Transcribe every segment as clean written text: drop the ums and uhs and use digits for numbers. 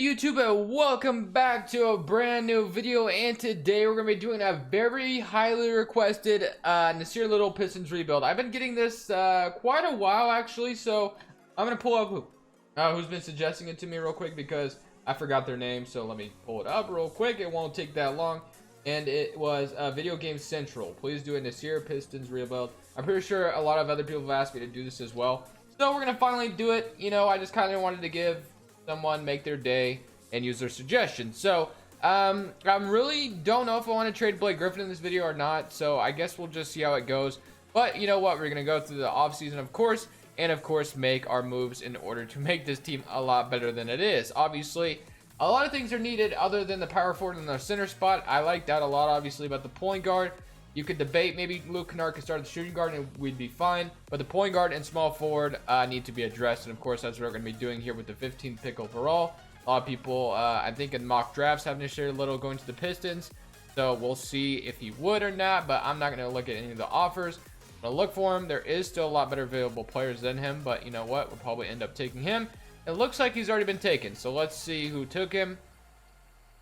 YouTube, and welcome back to a brand new video. And today we're going to be doing a very highly requested Nassir Little Pistons rebuild. I've been getting this quite a while actually, so I'm going to pull up who's been suggesting it to me real quick because I forgot their name. So let me pull it up real quick. It won't take that long. And it was Video Game Central. Please do a Nassir Pistons rebuild. I'm pretty sure a lot of other people have asked me to do this as well. So we're going to finally do it. You know, I just kind of wanted to give someone make their day and use their suggestion. So I really don't know if I want to trade Blake Griffin in this video or not, so I guess we'll just see how it goes. But you know what, we're gonna go through the offseason, of course, and of course make our moves in order to make this team a lot better than it is. Obviously a lot of things are needed other than the power forward and the center spot. I like that a lot, obviously. But the point guard, you could debate, maybe Luke Kennard could start at the shooting guard and we'd be fine. But the point guard and small forward need to be addressed. And of course, that's what we're going to be doing here with the 15th pick overall. A lot of people, I think in mock drafts, have Nassir Little going to the Pistons. So we'll see if he would or not. But I'm not going to look at any of the offers. I'm going to look for him. There is still a lot better available players than him. But you know what? We'll probably end up taking him. It looks like he's already been taken. So let's see who took him.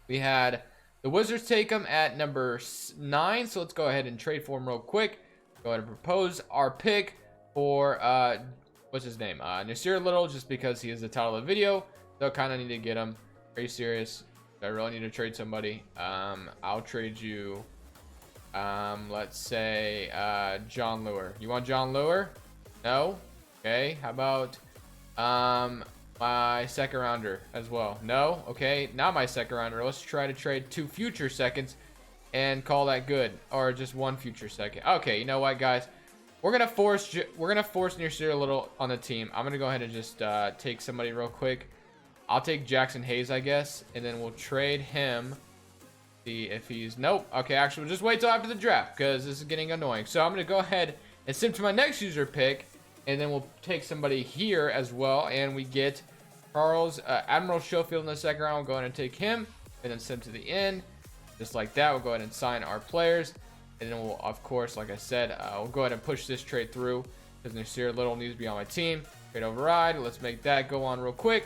We had the Wizards take him at number 9, so let's go ahead and trade for him real quick. Go ahead and propose our pick for, what's his name? Nassir Little, just because he is the title of the video. So kind of need to get him. Are you serious? Do I really need to trade somebody? I'll trade you, let's say, John Lure. You want John Lure? No? Okay, how about, my second rounder as well? No? Okay, not my second rounder. Let's try to trade 2 future seconds and call that good, or just 1 future second. Okay, you know what, guys, we're gonna force Nassir a little on the team. I'm gonna go ahead and just take somebody real quick. I'll take Jackson Hayes, I guess, and then we'll trade him. See if he's nope. Okay, actually we'll just wait till after the draft because this is getting annoying. So I'm gonna go ahead and sim to my next user pick. And then we'll take somebody here as well. And we get Admiral Schofield in the second round. We'll go ahead and take him. And then send to the end. Just like that. We'll go ahead and sign our players. And then we'll, of course, like I said, we'll go ahead and push this trade through. Because Nassir Little needs to be on my team. Trade override. Let's make that go on real quick.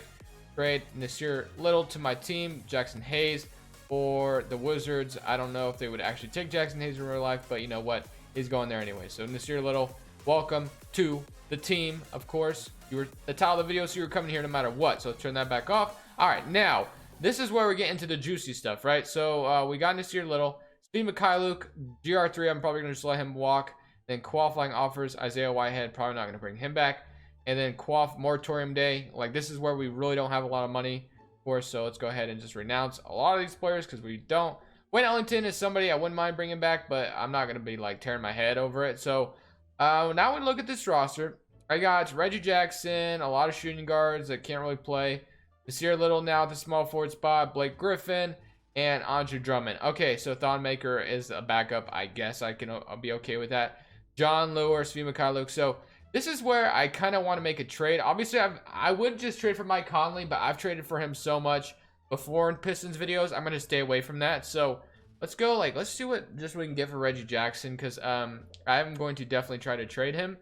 Trade Nassir Little to my team. Jackson Hayes for the Wizards. I don't know if they would actually take Jackson Hayes in real life. But you know what? He's going there anyway. So Nassir Little, welcome to the team. Of course, you were the title of the video, so you were coming here no matter what. So let's turn that back off. All right, now this is where we get into the juicy stuff, right? So we got Nassir Little, Speed Mikhailuk, GR3. I'm probably gonna just let him walk. Then qualifying offers, Isaiah Whitehead, probably not gonna bring him back. And then moratorium day. Like, this is where we really don't have a lot of money for, so let's go ahead and just renounce a lot of these players because we don't. Wayne Ellington is somebody I wouldn't mind bringing back, but I'm not gonna be like tearing my head over it. So now we look at this roster. I got Reggie Jackson, a lot of shooting guards that can't really play. Nassir Little now at the small forward spot. Blake Griffin and Andre Drummond. Okay, so Thon Maker is a backup. I guess I'll be okay with that. John Lure, Svi Mikhailuk. So this is where I kind of want to make a trade. Obviously, I would just trade for Mike Conley, but I've traded for him so much before in Pistons videos. I'm going to stay away from that. So let's go, let's see what we can get for Reggie Jackson, because I'm going to definitely try to trade him.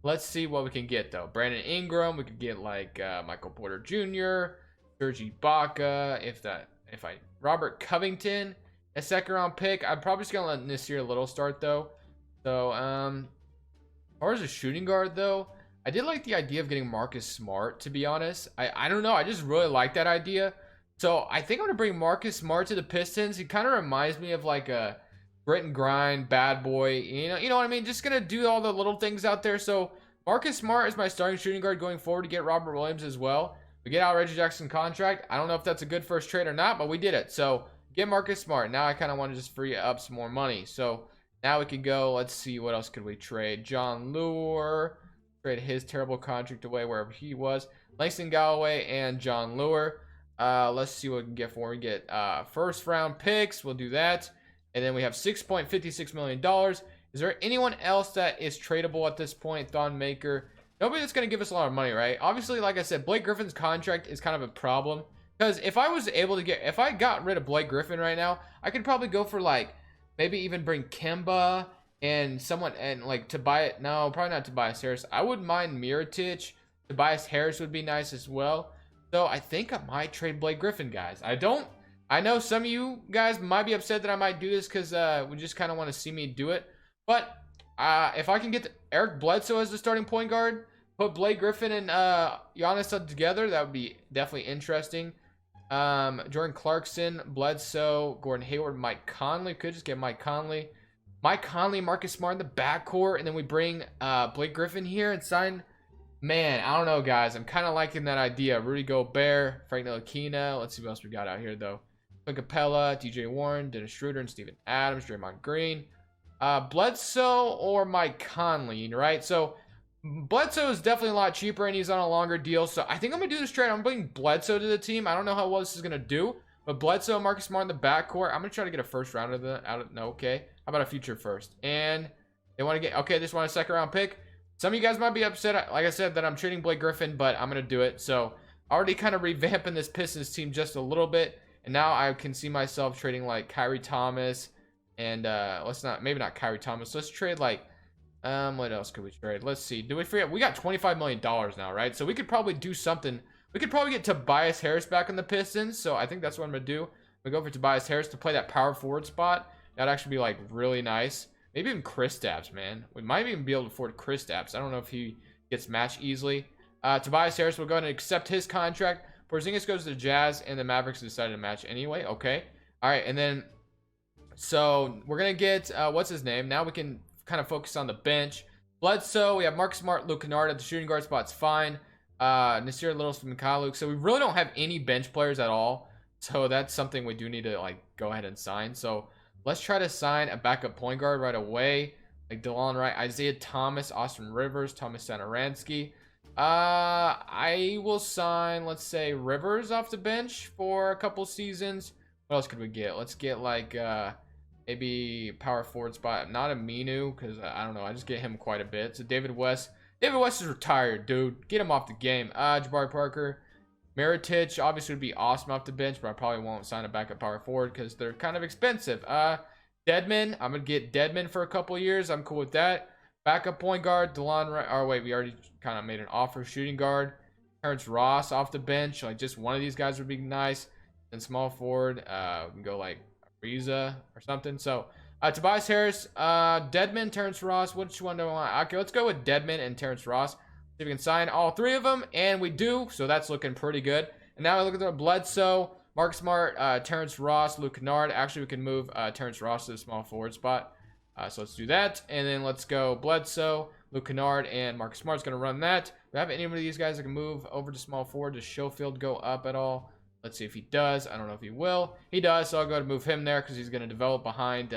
Let's see what we can get, though. Brandon Ingram, we could get, Michael Porter Jr., Serge Ibaka, Robert Covington, a second-round pick. I'm probably just going to let Nassir Little start, though. So, as far as a shooting guard, though, I did like the idea of getting Marcus Smart, to be honest. I don't know. I just really like that idea. So I think I'm going to bring Marcus Smart to the Pistons. He kind of reminds me of like a grit and grind bad boy. You know what I mean? Just going to do all the little things out there. So Marcus Smart is my starting shooting guard going forward to get Robert Williams as well. We get out Reggie Jackson contract. I don't know if that's a good first trade or not, but we did it. So get Marcus Smart. Now I kind of want to just free up some more money. So now we can go. Let's see. What else could we trade? John Lure. Trade his terrible contract away wherever he was. Langston Galloway and John Lure. Let's see what we can get for him. We get first round picks. We'll do that. And then we have $6.56 million. Is there anyone else that is tradable at this point? Thon Maker. Nobody that's going to give us a lot of money, right? Obviously, like I said, Blake Griffin's contract is kind of a problem. Because if I got rid of Blake Griffin right now, I could probably go for maybe even bring Kemba and someone and Tobias. No, probably not Tobias Harris. I wouldn't mind Mirotic. Tobias Harris would be nice as well. So I think I might trade Blake Griffin, guys. I know some of you guys might be upset that I might do this because we just kind of want to see me do it. But if I can get Eric Bledsoe as the starting point guard, put Blake Griffin and Giannis together, that would be definitely interesting. Jordan Clarkson, Bledsoe, Gordon Hayward, Mike Conley. Could just get Mike Conley. Mike Conley, Marcus Smart in the backcourt, and then we bring Blake Griffin here and sign. Man, I don't know, guys. I'm kind of liking that idea. Rudy Gobert, Frank Ntilikina. Let's see what else we got out here, though. Clint Capella, DJ Warren, Dennis Schroeder, and Steven Adams, Draymond Green. Bledsoe or Mike Conley, right? So Bledsoe is definitely a lot cheaper, and he's on a longer deal. So I think I'm going to do this trade. I'm bringing Bledsoe to the team. I don't know how well this is going to do, but Bledsoe, Marcus Smart in the backcourt. I'm going to try to get a first round of the out of no, okay. How about a future first? And they want to get, okay, they just want a second round pick. Some of you guys might be upset, like I said, that I'm trading Blake Griffin, but I'm going to do it. So already kind of revamping this Pistons team just a little bit. And now I can see myself trading like Kyrie Thomas and maybe not Kyrie Thomas. Let's trade like, what else could we trade? Let's see. Do we forget? We got $25 million now, right? So we could probably do something. We could probably get Tobias Harris back in the Pistons. So I think that's what I'm going to do. We go for Tobias Harris to play that power forward spot. That'd actually be like really nice. Maybe even Kristaps, man. We might even be able to afford Kristaps. I don't know if he gets matched easily. Tobias Harris will go ahead and accept his contract. Porzingis goes to the Jazz, and the Mavericks decided to match anyway. Okay. All right, and then so we're going to get, what's his name? Now we can kind of focus on the bench. Bledsoe, we have Marcus Smart, Luke Kennard at the shooting guard spot's fine. Nassir Little, Mikhailuk. So we really don't have any bench players at all. So that's something we do need to like go ahead and sign. So let's try to sign a backup point guard right away. Like DeLon Wright, Isaiah Thomas, Austin Rivers, Thomas Satoransky. I will sign, let's say, Rivers off the bench for a couple seasons. What else could we get? Let's get like maybe power forward spot. Not Aminu, because I don't know. I just get him quite a bit. So David West. David West is retired, dude. Get him off the game. Jabari Parker. Mirotic obviously would be awesome off the bench, but I probably won't sign a backup power forward because they're kind of expensive. Deadman. I'm going to get Deadman for a couple years. I'm cool with that. Backup point guard, DeLon. Oh, wait, we already kind of made an offer. Shooting guard, Terrence Ross off the bench. Like, just one of these guys would be nice. And small forward, we can go like Ariza or something. So, Tobias Harris, Deadman, Terrence Ross. Which one do I want? Okay, let's go with Deadman and Terrence Ross. See if we can sign all three of them. And we do. So, that's looking pretty good. And now we look at the Bledsoe, Mark Smart, Terrence Ross, Luke Kennard. Actually, we can move Terrence Ross to the small forward spot. So let's do that. And then let's go Bledsoe, Luke Kennard, and Marcus Smart's going to run that. Do we have any of these guys that can move over to small forward? Does Schofield go up at all? Let's see if he does. I don't know if he will. He does, so I'll go ahead and move him there because he's going to develop behind,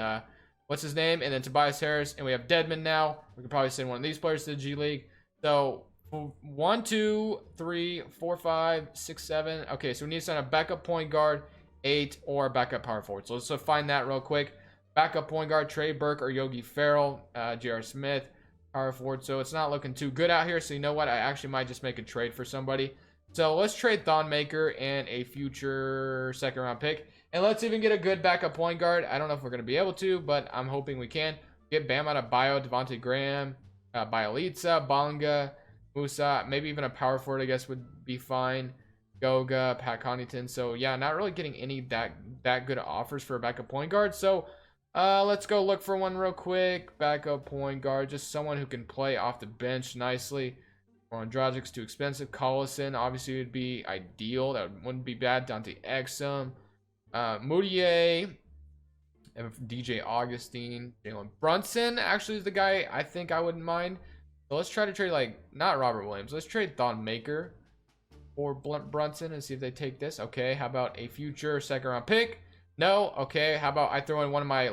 what's his name? And then Tobias Harris. And we have Deadman now. We could probably send one of these players to the G League. So 1, 2, 3, 4, 5, 6, 7. Okay, so we need to sign a backup point guard, 8, or a backup power forward. So let's find that real quick. Backup point guard, Trey Burke or Yogi Ferrell, J.R. Smith, power forward. So it's not looking too good out here. So you know what? I actually might just make a trade for somebody. So let's trade Thon Maker and a future second round pick. And let's even get a good backup point guard. I don't know if we're going to be able to, but I'm hoping we can. Get Bam out of Bio, Devontae Graham, Bielitsa, Bonga, Musa. Maybe even a power forward, I guess, would be fine. Goga, Pat Connaughton. So yeah, not really getting any that good offers for a backup point guard. So let's go look for one real quick. Backup point guard, just someone who can play off the bench nicely. Dragic's too expensive. Collison obviously would be ideal. That wouldn't be bad. Dante Exum, Moutier, DJ Augustine, Jalen Brunson actually is the guy I think I wouldn't mind. So let's try to trade like not Robert Williams. Let's trade Thon Maker for Brunson and see if they take this. Okay, how about a future second round pick? No. Okay, how about I throw in one of my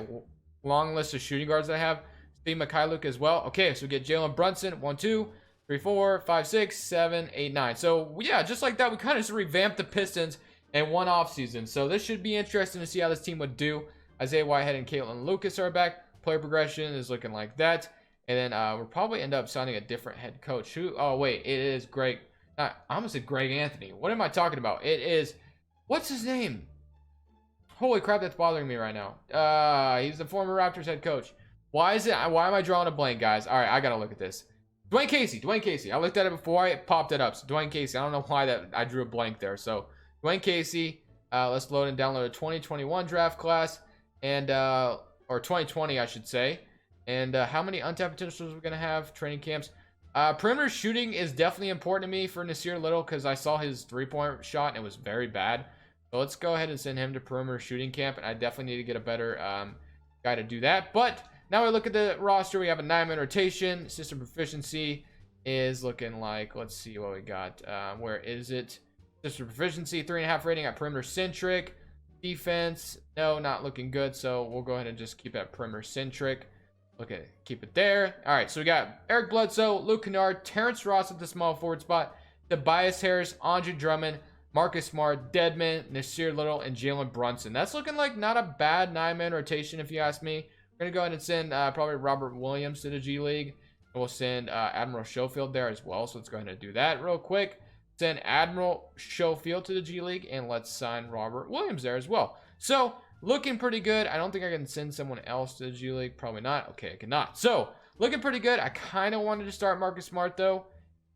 long list of shooting guards that I have, Steve Mikhailuk as well. Okay, so we get Jalen Brunson, 1, 2, 3, 4, 5, 6, 7, 8, 9. So yeah, just like that, we kind of just revamped the Pistons in one offseason. So this should be interesting to see how this team would do. Isaiah Whitehead and Caitlin Lucas are back. Player progression is looking like that. And then we'll probably end up signing a different head coach. Who? Oh wait, it is Greg. I almost said Greg Anthony. What am I talking about? It is, what's his name? Holy crap, that's bothering me right now. He's the former Raptors head coach. Why am I drawing a blank, guys? All right, I gotta look at this. Dwayne Casey. I looked at it before I popped it up. So Dwayne Casey. I don't know why that I drew a blank there. So Dwayne Casey. Let's load and download a 2021 draft class, and or 2020, I should say. And how many untapped potentials we're gonna have? Training camps. Perimeter shooting is definitely important to me for Nassir Little because I saw his 3-point shot and it was very bad. So let's go ahead and send him to perimeter shooting camp, and I definitely need to get a better guy to do that. But now we look at the roster. We have a 9-man rotation. System proficiency is looking like, let's see what we got. Where is it? System proficiency, 3.5 rating at perimeter centric. Defense, no, not looking good. So we'll go ahead and just keep it perimeter centric. Okay, keep it there. All right, so we got Eric Bledsoe, Luke Kennard, Terrence Ross at the small forward spot, Tobias Harris, Andre Drummond, Marcus Smart, Deadman, Nassir Little, and Jalen Brunson. That's looking like not a bad 9-man rotation, if you ask me. We're going to go ahead and send probably Robert Williams to the G League. And we'll send Admiral Schofield there as well. So let's go ahead and do that real quick. Send Admiral Schofield to the G League, and let's sign Robert Williams there as well. So looking pretty good. I don't think I can send someone else to the G League. Probably not. Okay, I cannot. So looking pretty good. I kind of wanted to start Marcus Smart though,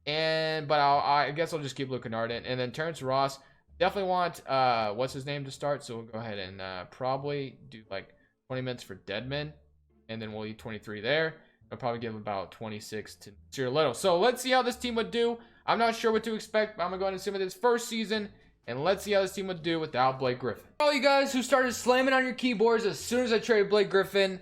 but I guess I'll just keep Luke Kennard in. And then Terrence Ross, definitely want what's his name to start. So we'll go ahead and probably do like 20 minutes for Deadman, and then we'll eat 23 there. I'll probably give about 26 to Nassir Little. So let's see how this team would do. I'm not sure what to expect, but I'm going to go ahead and assume it is first season. And let's see how this team would do without Blake Griffin. For all you guys who started slamming on your keyboards as soon as I traded Blake Griffin,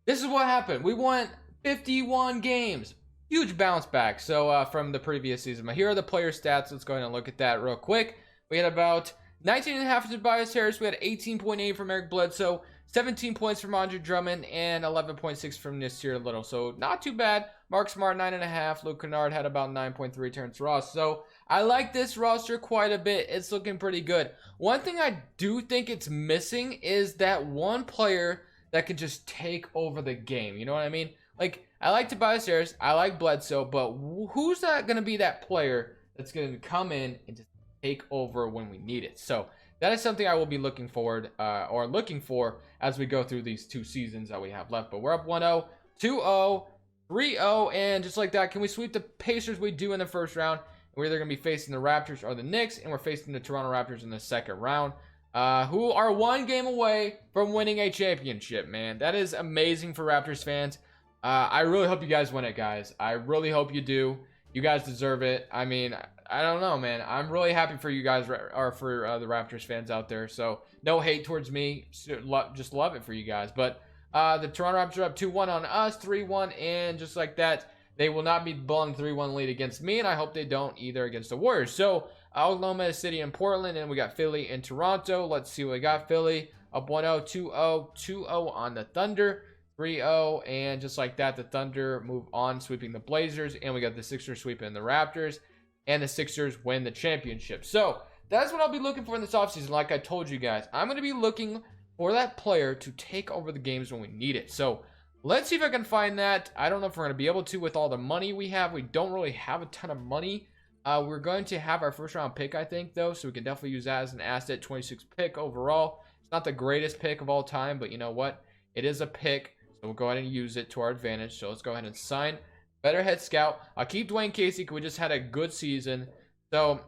this is what happened. We won 51 games. Huge bounce back. So from the previous season. But here are the player stats. Let's go ahead and look at that real quick. We had about 19.5 from Tobias Harris. We had 18.8 from Eric Bledsoe. 17 points from Andre Drummond, and 11.6 from Nassir Little. So not too bad. Mark Smart, 9.5. Luke Kennard had about 9.3. Terrence Ross. So I like this roster quite a bit. It's looking pretty good. One thing I do think it's missing is that one player that can just take over the game. You know what I mean? Like, I like Tobias Harris. I like Bledsoe. But who's that going to be that player that's going to come in and just take over when we need it? So that is something I will be looking forward looking for as we go through these 2 seasons that we have left. But we're up 1-0, 2-0, 3-0, and just like that, can we sweep the Pacers? We do in the first round. We're either going to be facing the Raptors or the Knicks, and we're facing the Toronto Raptors in the second round, who are 1 game away from winning a championship, man. That is amazing for Raptors fans. I really hope you guys win it, guys. I really hope you do. You guys deserve it. I mean, I don't know, man. I'm really happy for you guys, or for the Raptors fans out there. So no hate towards me. Just love it for you guys. But the Toronto Raptors are up 2-1 on us, 3-1, and just like that, they will not be blowing 3-1 lead against me, and I hope they don't either against the Warriors. So Oklahoma City and Portland, and we got Philly and Toronto. Let's see what we got. Philly up 1-0, 2-0, 2-0 on the Thunder. 3-0, and just like that, the Thunder move on, sweeping the Blazers, and we got the Sixers sweeping the Raptors, and the Sixers win the championship. So that's what I'll be looking for in this offseason. Like I told you guys, I'm going to be looking for that player to take over the games when we need it. So let's see if I can find that. I don't know if we're going to be able to with all the money we have. We don't really have a ton of money. We're going to have our first round pick, I think, though, so we can definitely use that as an asset. 26th pick overall. It's not the greatest pick of all time, but you know what? It is a pick. So we'll go ahead and use it to our advantage. So let's go ahead and sign Better Head Scout. I'll keep Dwayne Casey because we just had a good season. So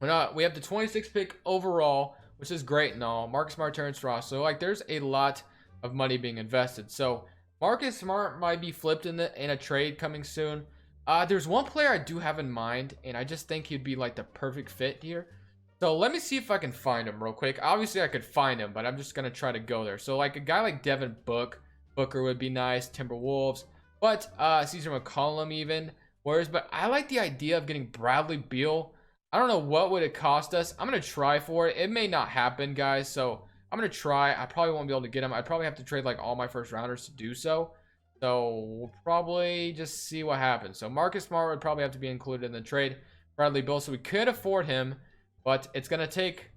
we have the 26th pick overall, which is great and all. Marcus Smart, Terrence Ross. So like there's a lot of money being invested. So Marcus Smart might be flipped in a trade coming soon. There's one player I do have in mind, and I just think he'd be like the perfect fit here. So let me see if I can find him real quick. Obviously I could find him, but I'm just going to try to go there. So like a guy like Devin Booker would be nice, Timberwolves, but Caesar McCollum even. But I like the idea of getting Bradley Beal. I don't know what would it cost us. I'm going to try for it. It may not happen, guys, so I'm going to try. I probably won't be able to get him. I'd probably have to trade like all my first rounders to do so. So we'll probably just see what happens. So Marcus Smart would probably have to be included in the trade. Bradley Beal, so we could afford him, but it's going to take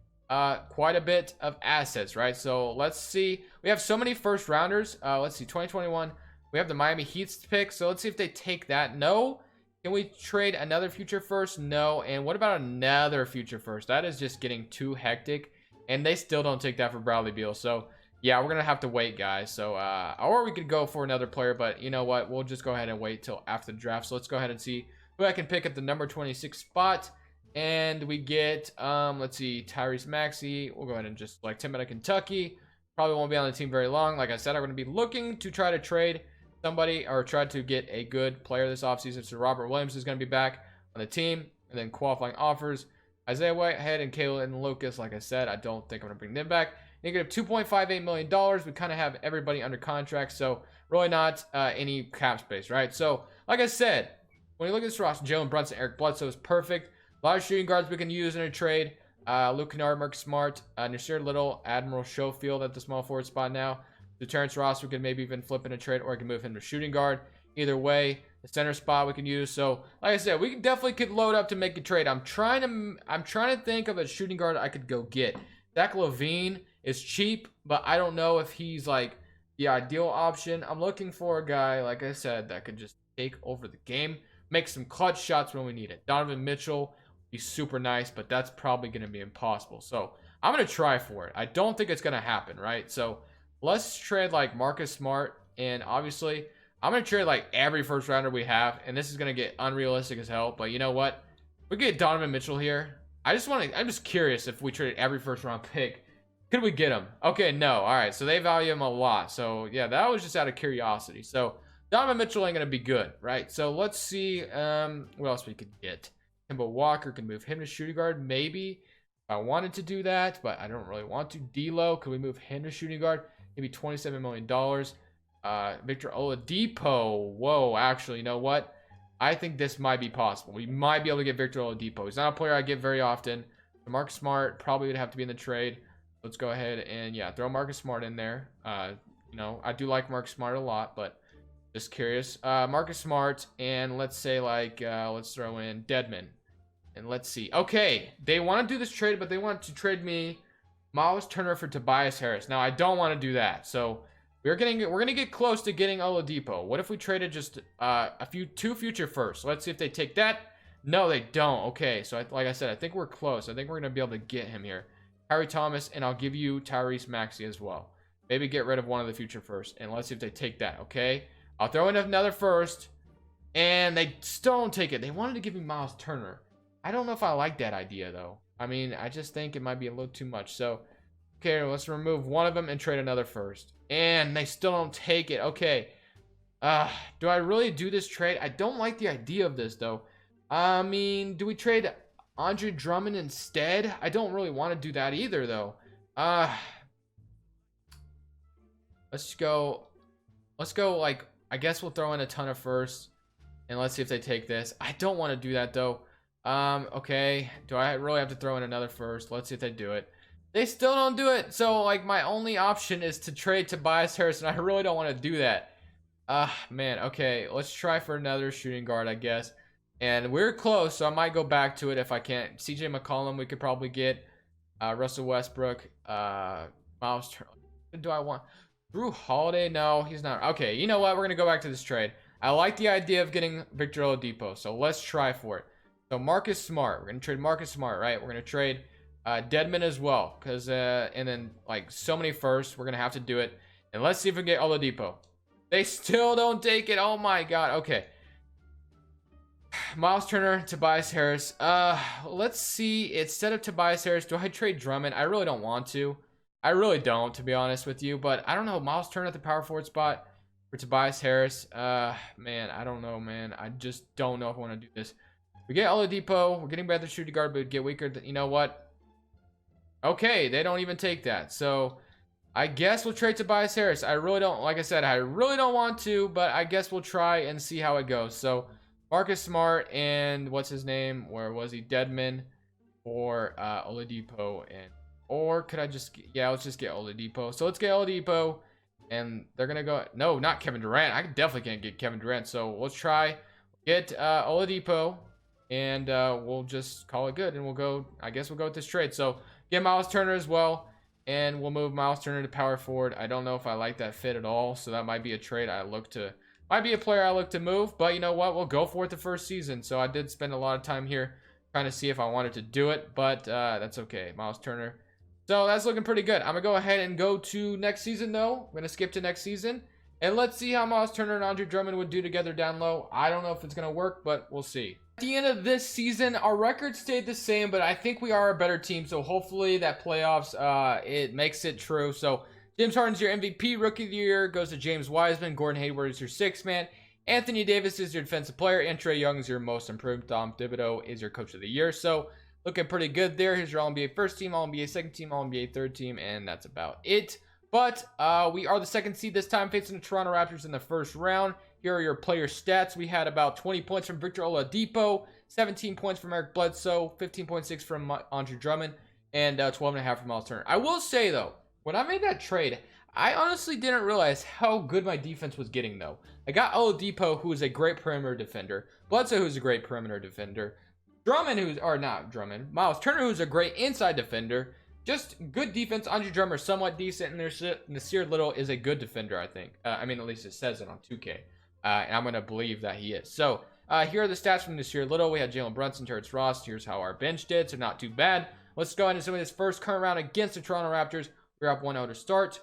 quite a bit of assets, right? So let's see. We have so many first rounders. Let's see, 2021. We have the Miami Heat's pick. So let's see if they take that. No. Can we trade another future first? No. And what about another future first? That is just getting too hectic. And they still don't take that for Bradley Beal. So Yeah, we're gonna have to wait, guys. So, or we could go for another player, but you know what? We'll just go ahead and wait till after the draft. So let's go ahead and see who I can pick at the number 26 spot. And we get, let's see, Tyrese Maxey. We'll go ahead and just select him out of Kentucky. Probably won't be on the team very long. Like I said, I'm going to be looking to try to trade somebody or try to get a good player this offseason. So Robert Williams is going to be back on the team. And then qualifying offers, Isaiah Whitehead and Kalen Lucas. Like I said, I don't think I'm going to bring them back. Negative $2.58 million. We kind of have everybody under contract. So really not any cap space, right? So like I said, when you look at this roster, Jalen Brunson, Eric Bledsoe is perfect. A lot of shooting guards we can use in a trade. Luke Kennard, Mark Smart, Nassir Little, Admiral Schofield at the small forward spot now. The Terrence Ross we can maybe even flip in a trade, or we can move him to shooting guard. Either way, the center spot we can use. So, like I said, we definitely could load up to make a trade. I'm trying to think of a shooting guard I could go get. Zach LaVine is cheap, but I don't know if he's like the ideal option. I'm looking for a guy, like I said, that could just take over the game, make some clutch shots when we need it. Donovan Mitchell. He's super nice, but that's probably going to be impossible. So I'm going to try for it. I don't think it's going to happen, right? So let's trade like Marcus Smart. And obviously, I'm going to trade like every first rounder we have. And this is going to get unrealistic as hell. But you know what? We get Donovan Mitchell here. I'm just curious if we trade every first round pick. Could we get him? Okay, no. All right. So they value him a lot. So yeah, that was just out of curiosity. So Donovan Mitchell ain't going to be good, right? So let's see what else we could get. Kemba Walker, can move him to shooting guard, maybe. If I wanted to do that, but I don't really want to. D'Lo, could we move him to shooting guard? Maybe $27 million. Victor Oladipo. Whoa, actually, you know what? I think this might be possible. We might be able to get Victor Oladipo. He's not a player I get very often. Marcus Smart probably would have to be in the trade. Let's go ahead and, yeah, throw Marcus Smart in there. You know, I do like Marcus Smart a lot, but just curious. Marcus Smart, and let's say, like, let's throw in Dedmon. And let's see. Okay, they want to do this trade, but they want to trade me Miles Turner for Tobias Harris. Now, I don't want to do that. So we're gonna get close to getting Oladipo. What if we traded just two future firsts? Let's see if they take that. No, they don't. Okay, so like I said, I think we're close. I think we're gonna be able to get him here. Harry Thomas, and I'll give you Tyrese Maxey as well. Maybe get rid of one of the future firsts, and let's see if they take that. Okay, I'll throw in another first, and they still don't take it. They wanted to give me Miles Turner. I don't know if I like that idea, though. I mean, I just think it might be a little too much. So, okay, let's remove one of them and trade another first. And they still don't take it. Okay. Do I really do this trade? I don't like the idea of this, though. I mean, do we trade Andre Drummond instead? I don't really want to do that either, though. Let's go, like, I guess we'll throw in a ton of firsts. And let's see if they take this. I don't want to do that, though. Okay, do I really have to throw in another first? Let's see if they do it. They still don't do it. So, like, my only option is to trade Tobias Harris, and I really don't want to do that. Man, okay, let's try for another shooting guard, I guess. And we're close, so I might go back to it if I can't. CJ McCollum, we could probably get. Russell Westbrook, Miles Turner. Do I want Drew Holiday? No, he's not. Okay, you know what? We're gonna go back to this trade. I like the idea of getting Victor Oladipo, so let's try for it. So Marcus Smart, we're gonna trade Marcus Smart, right? We're gonna trade Dedmon as well, because and then like so many firsts, we're gonna have to do it. And let's see if we can get Oladipo. They still don't take it. Oh my god. Okay. Miles Turner, Tobias Harris. Let's see. Instead of Tobias Harris, do I trade Drummond? I really don't want to. I really don't, to be honest with you. But I don't know. Miles Turner at the power forward spot for Tobias Harris. Man, I don't know, man. I just don't know if I want to do this. We get Oladipo. We're getting better shooting guard, but we get weaker. You know what? Okay, they don't even take that. So I guess we'll trade Tobias Harris. I really don't, like I said, I really don't want to, but I guess we'll try and see how it goes. So Marcus Smart and what's his name? Where was he? Dedmon or Oladipo, and or could I just let's just get Oladipo. So let's get Oladipo, and they're gonna go. No, not Kevin Durant. I definitely can't get Kevin Durant. So let's try get Oladipo. And we'll just call it good, and we'll go. I guess we'll go with this trade. So get Miles Turner as well, and we'll move Miles Turner to power forward. I don't know if I like that fit at all, so that might be a trade might be a player I look to move. But you know what? We'll go for it the first season. So I did spend a lot of time here trying to see if I wanted to do it, but that's okay. Miles Turner, So that's looking pretty good. I'm going to go ahead and go to next season, though. I'm going to skip to next season. And let's see how Miles Turner and Andre Drummond would do together down low. I don't know if it's going to work, but we'll see. At the end of this season, our record stayed the same, but I think we are a better team. So hopefully that playoffs, it makes it true. So James Harden's your MVP. Rookie of the Year goes to James Wiseman. Gordon Hayward is your sixth man. Anthony Davis is your defensive player. And Trae Young is your most improved. Tom Thibodeau is your coach of the year. So looking pretty good there. Here's your All-NBA first team, All-NBA second team, All-NBA third team, and that's about it. But we are the second seed this time, facing the Toronto Raptors in the first round. Here are your player stats. We had about 20 points from Victor Oladipo, 17 points from Eric Bledsoe, 15.6 from Andre Drummond, and 12.5 from Miles Turner. I will say, though, when I made that trade, I honestly didn't realize how good my defense was getting, though. I got Oladipo, who is a great perimeter defender, Bledsoe, who's a great perimeter defender, Miles Turner, who's a great inside defender. Just good defense. Andre Drummond somewhat decent, and Nassir Little is a good defender, I think. I mean, at least it says it on 2K. And I'm going to believe that he is. So, here are the stats from Nassir Little. We had Jalen Brunson, Terrence Ross. Here's how our bench did, so not too bad. Let's go ahead and submit this first current round against the Toronto Raptors. We're up 1-0 to start.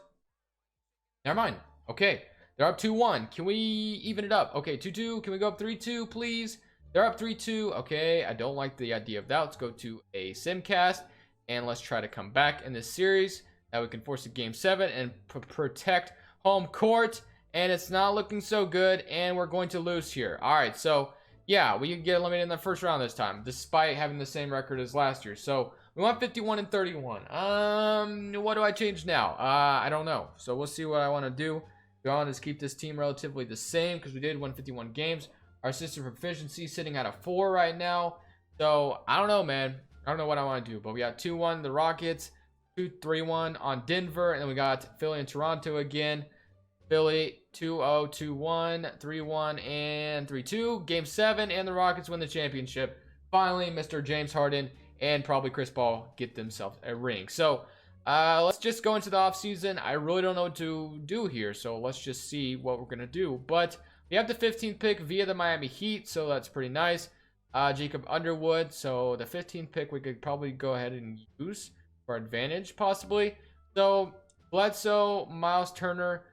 Never mind. Okay, they're up 2-1. Can we even it up? Okay, 2-2. Can we go up 3-2, please? They're up 3-2. Okay, I don't like the idea of that. Let's go to a simcast. And let's try to come back in this series. That we can force a game 7 and protect home court. And it's not looking so good. And we're going to lose here. Alright, so yeah, we can get eliminated in the first round this time, despite having the same record as last year. So we want 51-31. What do I change now? I don't know. So we'll see what I want to do. Do I want to keep this team relatively the same? Because we did win 51 games. Our system proficiency sitting at a 4 right now. So I don't know, man. I don't know what I want to do, but we got 2-1 the Rockets, 2-3-1 on Denver, and then we got Philly and Toronto again. Philly 2-0, 2-1, 3-1, and 3-2. Game 7, and the Rockets win the championship. Finally, Mr. James Harden and probably Chris Paul get themselves a ring. So let's just go into the offseason. I really don't know what to do here, so let's just see what we're going to do. But we have the 15th pick via the Miami Heat, so that's pretty nice. Jacob Underwood, so the 15th pick we could probably go ahead and use for advantage, possibly. So, Bledsoe, Miles Turner.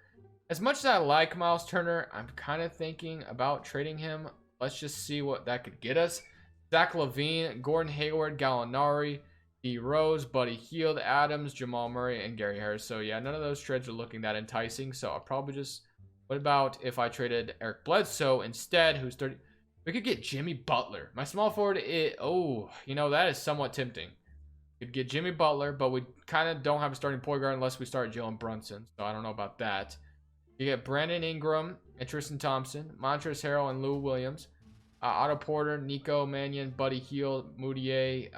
As much as I like Miles Turner, I'm kind of thinking about trading him. Let's just see what that could get us. Zach LaVine, Gordon Hayward, Gallinari, D. Rose, Buddy Hield, Adams, Jamal Murray, and Gary Harris. So, yeah, none of those trades are looking that enticing. So, I'll probably just... What about if I traded Eric Bledsoe instead, who's 30... We could get Jimmy Butler. My small forward is... Oh, you know, that is somewhat tempting. We could get Jimmy Butler, but we kind of don't have a starting point guard unless we start Jalen Brunson. So I don't know about that. You get Brandon Ingram and Tristan Thompson, Montrezl Harrell and Lou Williams, Otto Porter, Nico Mannion, Buddy Hield, Moutier,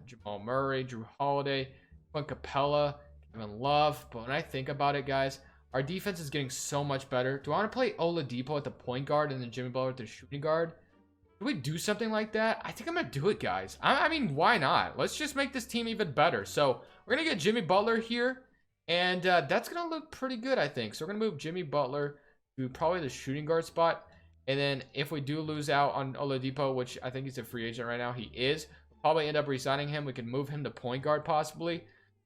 Jamal Murray, Drew Holiday, Clint Capella, Kevin Love. But when I think about it, guys, our defense is getting so much better. Do I want to play Oladipo at the point guard and then Jimmy Butler at the shooting guard? Do we do something like that? I think I'm going to do it, guys. I mean, why not? Let's just make this team even better. So we're going to get Jimmy Butler here. And that's going to look pretty good, I think. So we're going to move Jimmy Butler to probably the shooting guard spot. And then if we do lose out on Oladipo, which I think he's a free agent right now, he is. We'll probably end up re-signing him. We can move him to point guard possibly.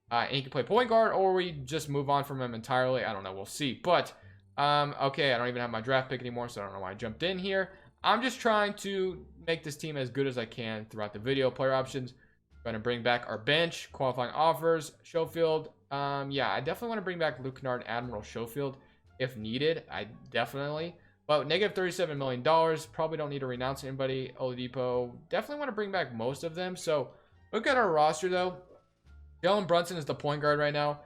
And he can play point guard, or we just move on from him entirely. I don't know. We'll see. But, okay, I don't even have my draft pick anymore, so I don't know why I jumped in here. I'm just trying to make this team as good as I can throughout the video. Player options. We're going to bring back our bench. Qualifying offers. Schofield. Yeah, I definitely want to bring back Luke Kennard, Admiral Schofield if needed. I definitely. But negative $37 million. Probably don't need to renounce anybody. Oladipo. Definitely want to bring back most of them. So, look at our roster, though. Jalen Brunson is the point guard right now.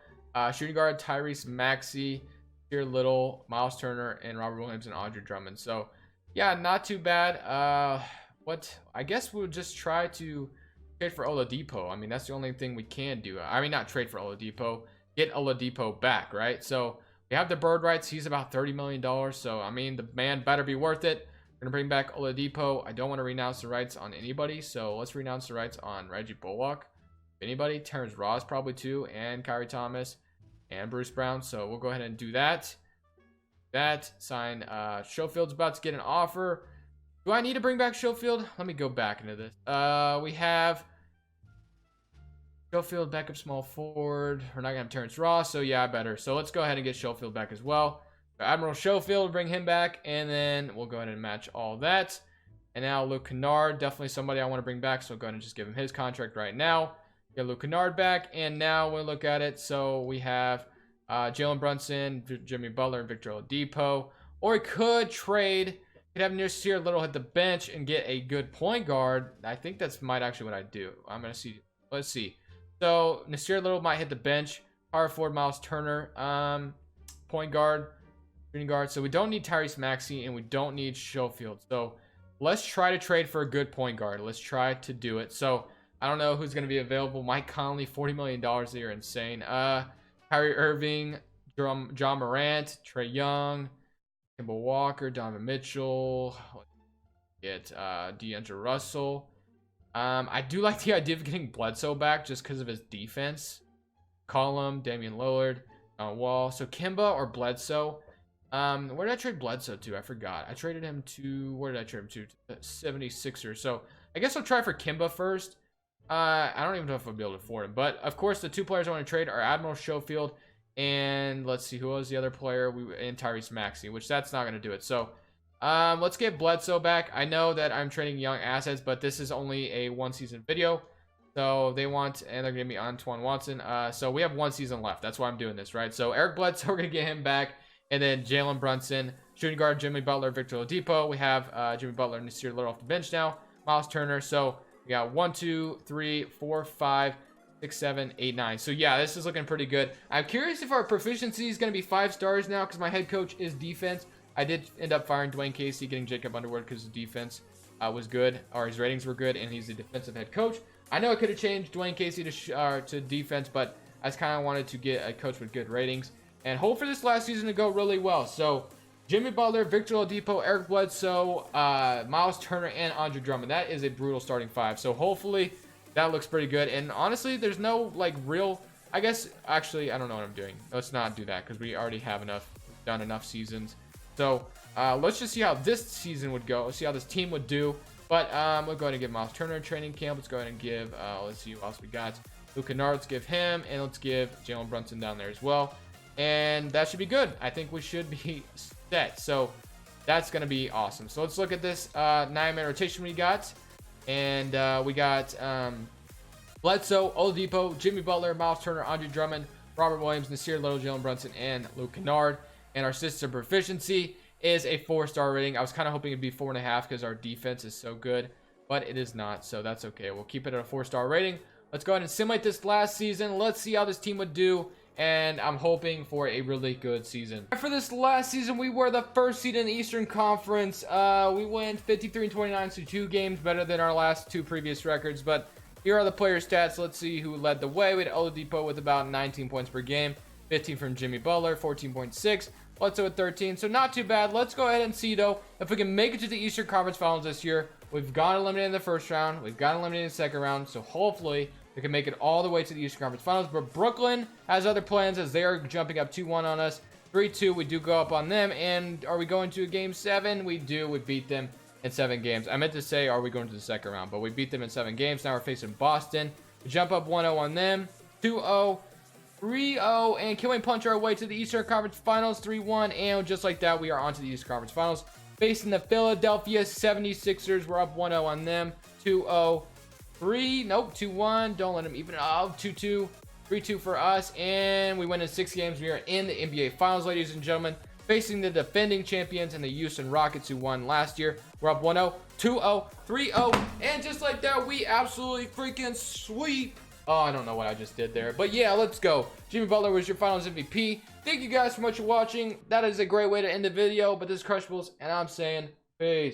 Shooting guard, Tyrese Maxey, Tyler Little, Miles Turner, and Robert Williams and Andre Drummond. So, yeah, not too bad. I guess we'll just try to trade for Oladipo. I mean, that's the only thing we can do. I mean, not trade for Oladipo. Get Oladipo back, right? So, we have the bird rights. He's about $30 million. So, I mean, the man better be worth it. We're going to bring back Oladipo. I don't want to renounce the rights on anybody. So, let's renounce the rights on Reggie Bullock. Anybody? Terrence Ross probably too. And Kyrie Thomas. And Bruce Brown. So, we'll go ahead and do that. Sign. Schofield's about to get an offer. Do I need to bring back Schofield? Let me go back into this. We have Schofield, backup small forward. We're not going to have Terrence Ross, so yeah, better. So let's go ahead and get Schofield back as well. So Admiral Schofield, bring him back, and then we'll go ahead and match all that. And now Luke Kennard, definitely somebody I want to bring back, so go ahead and just give him his contract right now. Get Luke Kennard back, and now we look at it. So we have Jalen Brunson, Jimmy Butler, and Victor Oladipo. Or we could trade. Could have Nassir Little hit the bench and get a good point guard. I think that's might actually what I do. I'm gonna see. Let's see. So Nassir Little might hit the bench. Power forward Miles Turner, point guard, shooting guard. So we don't need Tyrese Maxey and we don't need Schofield. So let's try to trade for a good point guard. Let's try to do it. So I don't know who's going to be available. Mike Conley, $40 million a year, insane. Kyrie Irving, John Morant, Trae Young, Kemba Walker, Donovan Mitchell. Get D'Angelo Russell. I do like the idea of getting Bledsoe back just because of his defense. Column, Damian Lillard, Wall. So Kemba or Bledsoe. Where did I trade Bledsoe to? I forgot. I traded him to, where did I trade him to? The 76ers. So I guess I'll try for Kemba first. I don't even know if I'll be able to afford him. But of course, the two players I want to trade are Admiral Schofield and let's see, who was the other player? And Tyrese Maxey, which that's not going to do it. So let's get Bledsoe back. I know that I'm trading young assets, but this is only a one season video. So they want, and they're going to be Antoine Watson. So we have one season left. That's why I'm doing this, right? So Eric Bledsoe, we're going to get him back. And then Jalen Brunson, shooting guard, Jimmy Butler, Victor Oladipo. We have Jimmy Butler and Nassir Little off the bench now. Miles Turner. So we got 1, 2, 3, 4, 5, 6, 7, 8, 9. So yeah, this is looking pretty good. I'm curious if our proficiency is going to be 5 stars now because my head coach is defense. I did end up firing Dwayne Casey, getting Jacob Underwood because his defense was good, or his ratings were good, and he's the defensive head coach. I know I could have changed Dwayne Casey to defense, but I just kind of wanted to get a coach with good ratings. And hope for this last season to go really well. So Jimmy Butler, Victor Oladipo, Eric Bledsoe, Miles Turner, and Andre Drummond. That is a brutal starting 5. So hopefully that looks pretty good. And honestly, there's no like real, I guess, actually, I don't know what I'm doing. Let's not do that because we already have done enough seasons. So let's just see how this season would go. Let's see how this team would do. But we'll go ahead and give Miles Turner a training camp. Let's go ahead and give, let's see who else we got. Luke Kennard, let's give him. And let's give Jalen Brunson down there as well. And that should be good. I think we should be set. So that's going to be awesome. So let's look at this 9-man rotation we got. And we got Bledsoe, Oladipo, Jimmy Butler, Miles Turner, Andre Drummond, Robert Williams, Nassir Little, Jalen Brunson, and Luke Kennard. And our system proficiency is a 4-star rating. I was kind of hoping it'd be 4.5 because our defense is so good. But it is not. So that's okay. We'll keep it at a 4-star rating. Let's go ahead and simulate this last season. Let's see how this team would do. And I'm hoping for a really good season. For this last season, we were the first seed in the Eastern Conference. We went 53-29, so 2 games better than our last 2 previous records. But here are the player stats. Let's see who led the way. We had Oladipo with about 19 points per game, 15 from Jimmy Butler, 14.6. Bledsoe with 13, so not too bad. Let's go ahead and see, though, if we can make it to the Eastern Conference Finals this year. We've got eliminated in the first round. We've got eliminated in the second round, so hopefully we can make it all the way to the Eastern Conference Finals. But Brooklyn has other plans as they are jumping up 2-1 on us. 3-2, we do go up on them. And are we going to Game 7? We do. We beat them in 7 games. I meant to say, are we going to the second round? But we beat them in 7 games. Now we're facing Boston. We jump up 1-0 on them. 2-0. 3-0. And can we punch our way to the Eastern Conference Finals? 3-1. And just like that, we are on to the Eastern Conference Finals. Facing the Philadelphia 76ers. We're up 1-0 on them. 2-0. 2-1. Don't let them even. 2-2. 3-2 for us. And we win in 6 games. We are in the NBA Finals, ladies and gentlemen. Facing the defending champions and the Houston Rockets, who won last year. We're up 1-0, 2-0, 3-0. And just like that, we absolutely freaking sweep. Oh, I don't know what I just did there. But yeah, let's go. Jimmy Butler was your Finals MVP. Thank you guys so much for watching. That is a great way to end the video. But this is Crushables, and I'm saying peace.